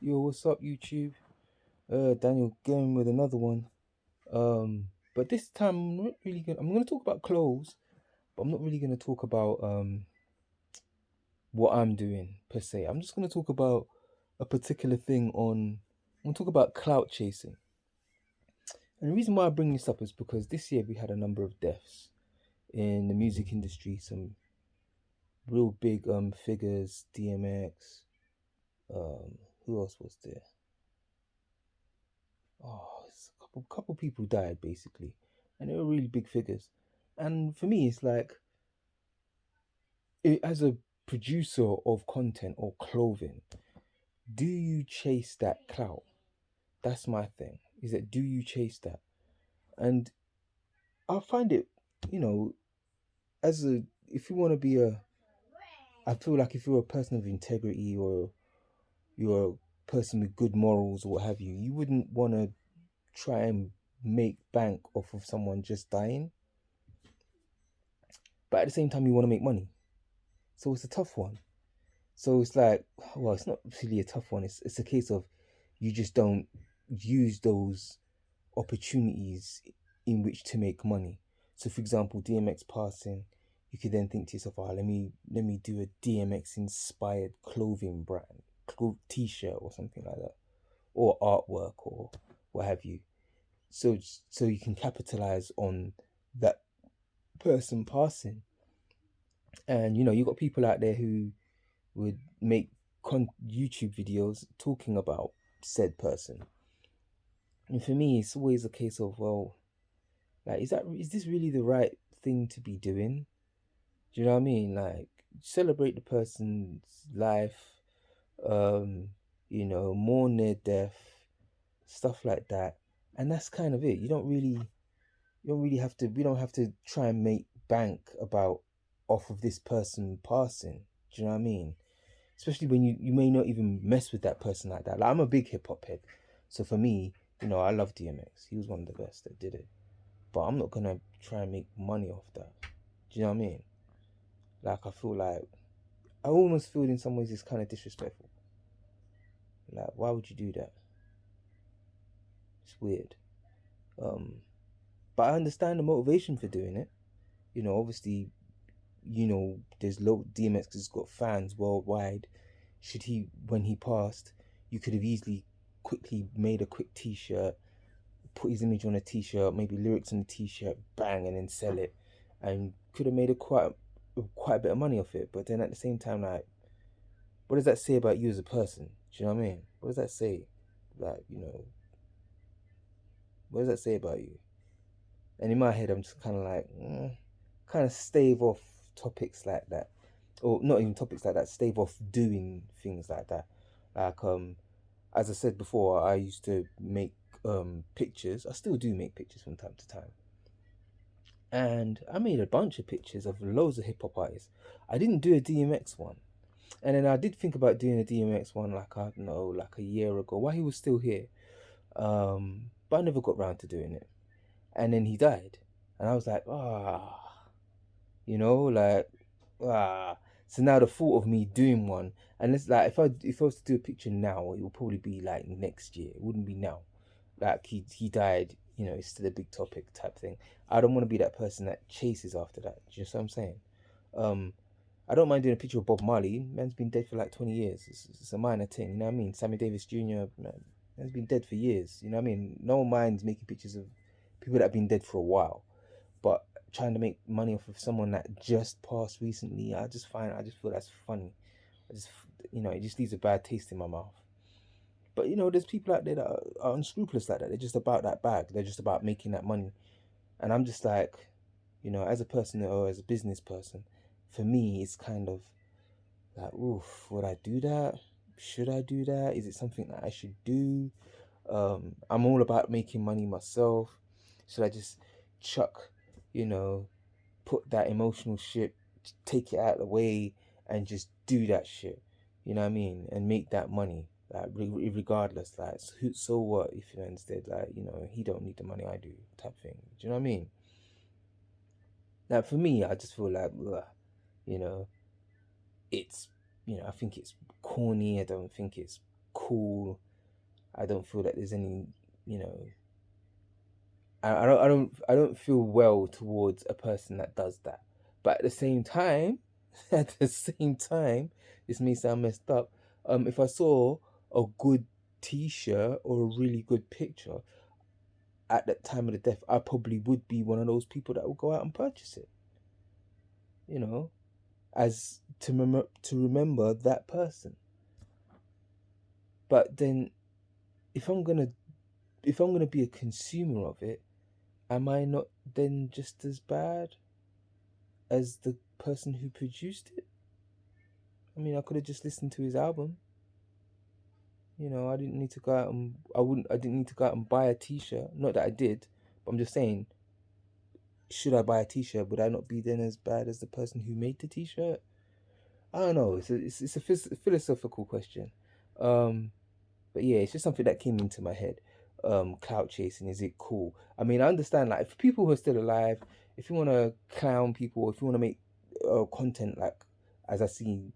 Yo, what's up, YouTube? Daniel again with another one. But this time I'm gonna talk about clothes, but I'm not really gonna talk about what I'm doing per se. I'm just gonna talk about a particular thing I'm gonna talk about clout chasing. And the reason why I bring this up is because this year we had a number of deaths in the music industry. Some real big figures, DMX. Who else was there? It's a couple people died basically, and they were really big figures. And for me, it's like, as a producer of content or clothing, do you chase that clout? That's my thing. Is that, do you chase that? And I find it, you know, as a if you want to be I feel like if you're a person of integrity, or you're a person with good morals or what have you, you wouldn't want to try and make bank off of someone just dying. But at the same time, you want to make money. So it's a tough one. So it's like, well, it's not really a tough one. It's a case of, you just don't use those opportunities in which to make money. So for example, DMX passing, you could then think to yourself, oh, let me do a DMX inspired clothing brand, t-shirt or something like that, or artwork or what have you. So you can capitalize on that person passing. And you got people out there who would make YouTube videos talking about said person. And for me, it's always a case of, well, like, is this really the right thing to be doing? Do you know what I mean? Like, celebrate the person's life, um, mourn their death, stuff like that, and that's kind of it. You don't really have to. We don't have to try and make bank about off of this person passing. Do you know what I mean? Especially when you may not even mess with that person like that. Like, I'm a big hip hop head, so for me, I love DMX. He was one of the best that did it. But I'm not gonna try and make money off that. Do you know what I mean? Like, I almost feel in some ways it's kind of disrespectful. Like, why would you do that? It's weird. Um, but I understand the motivation for doing it. Obviously, there's low DMX has got fans worldwide. When he passed, you could have easily quickly made a quick t-shirt, put his image on a t-shirt, maybe lyrics on the t-shirt, bang, and then sell it, and could have made quite a bit of money off it. But then at the same time, like, what does that say about you as a person? Do you know what I mean? What does that say? Like, what does that say about you? And in my head, I'm just kind of like, kind of stave off topics like that, or not even topics like that. Stave off doing things like that. Like, as I said before, I used to make pictures. I still do make pictures from time to time, and I made a bunch of pictures of loads of hip hop artists. I didn't do a DMX one, and then I did think about doing a DMX one, like, I don't know, like a year ago while he was still here. But I never got round to doing it, and then he died, and I was like, like, ah. So now the thought of me doing one, and it's like, if I was to do a picture now, it would probably be like next year. It wouldn't be now. Like, he died, it's still a big topic type thing. I don't want to be that person that chases after that. Do you know what I'm saying? Um, I don't mind doing a picture of Bob Marley. Man's been dead for like 20 years. It's a minor thing, you know what I mean? Sammy Davis Jr., man's been dead for years, you know what I mean? No one minds making pictures of people that have been dead for a while. But trying to make money off of someone that just passed recently, I just feel that's funny. It just leaves a bad taste in my mouth. But there's people out there that are unscrupulous like that. They're just about that bag. They're just about making that money. And I'm just like, as a person or as a business person, for me, it's kind of like, oof, would I do that? Should I do that? Is it something that I should do? I'm all about making money myself. Should I just chuck, you know, put that emotional shit, take it out of the way, and just do that shit? You know what I mean? And make that money, like, regardless. Like, so what if instead, like, he don't need the money I do, type thing. Do you know what I mean? Now, for me, I just feel like, ugh, you know, it's, I think it's corny. I don't think it's cool. I don't feel that there's any, you know, I don't feel well towards a person that does that. But at the same time, at the same time, this may sound messed up. If I saw a good T-shirt or a really good picture at that time of the death, I probably would be one of those people that will go out and purchase it. You know, as to remember that person. But then, if I'm gonna be a consumer of it, am I not then just as bad as the person who produced it? I mean, I could have just listened to his album. You know, I didn't need to go out and I didn't need to go out and buy a T-shirt. Not that I did, but I'm just saying, should I buy a T-shirt? Would I not be then as bad as the person who made the T-shirt? I don't know. It's a philosophical question. But yeah, it's just something that came into my head. Clout chasing, is it cool? I mean, I understand, like, if people who are still alive, if you want to clown people, if you want to make content, like, as I see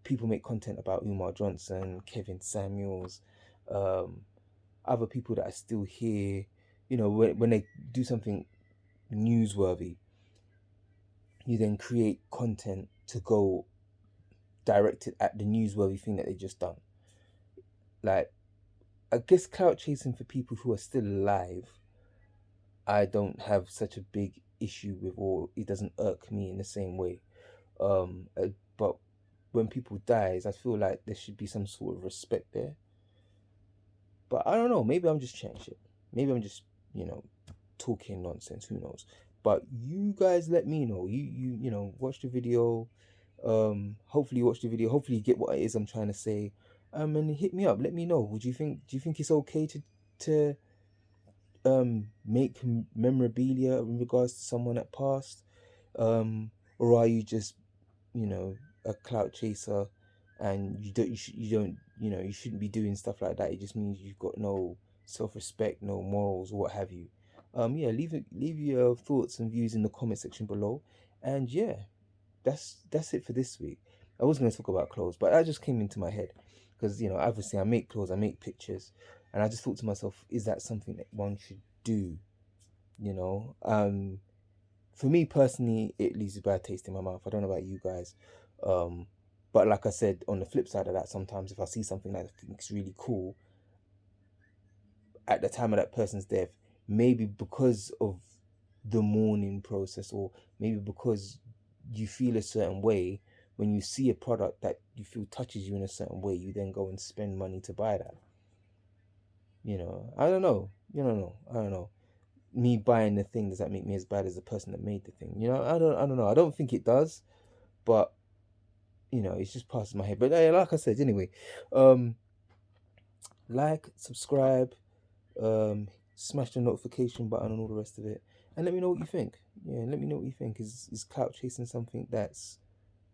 people make content about Umar Johnson, Kevin Samuels, other people that are still here, you know, when they do something newsworthy, you then create content to go directed at the newsworthy thing that they just done. Like, I guess clout chasing for people who are still alive, I don't have such a big issue with, or it doesn't irk me in the same way. But when people dies, I feel like there should be some sort of respect there. But I don't know. Maybe I'm just chatting shit. Maybe I'm just, you know, talking nonsense. Who knows? But you guys, let me know. You know, watch the video. Hopefully watch the video. Hopefully you get what it is I'm trying to say. And hit me up. Let me know. Do you think it's okay to make memorabilia in regards to someone that passed, or are you just, you know, a clout chaser, and you shouldn't be doing stuff like that? It just means you've got no self-respect, no morals, or what have you. Yeah, leave your thoughts and views in the comment section below. And yeah, that's it for this week. I was going to talk about clothes, but that just came into my head because, you know, obviously I make clothes, I make pictures, and I just thought to myself, is that something that one should do? You know, for me personally, it leaves a bad taste in my mouth. I don't know about you guys, but like I said, on the flip side of that, sometimes if I see something that I think is really cool at the time of that person's death, maybe because of the mourning process, or maybe because you feel a certain way when you see a product that you feel touches you in a certain way, you then go and spend money to buy that. You know, I don't know. I don't know. Me buying the thing, does that make me as bad as the person that made the thing? You know, I don't know. I don't think it does, but you know, it's just passes my head. But like I said, anyway, like, subscribe, smash the notification button and all the rest of it, and let me know what you think. Yeah, let me know what you think. Is clout chasing something that's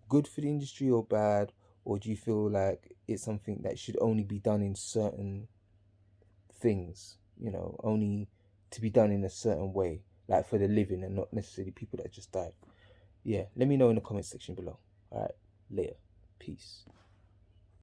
good for the industry or bad, or do you feel like it's something that should only be done in certain things? You know, only to be done in a certain way, like for the living and not necessarily people that just died. Yeah, let me know in the comment section below. All right, later, peace.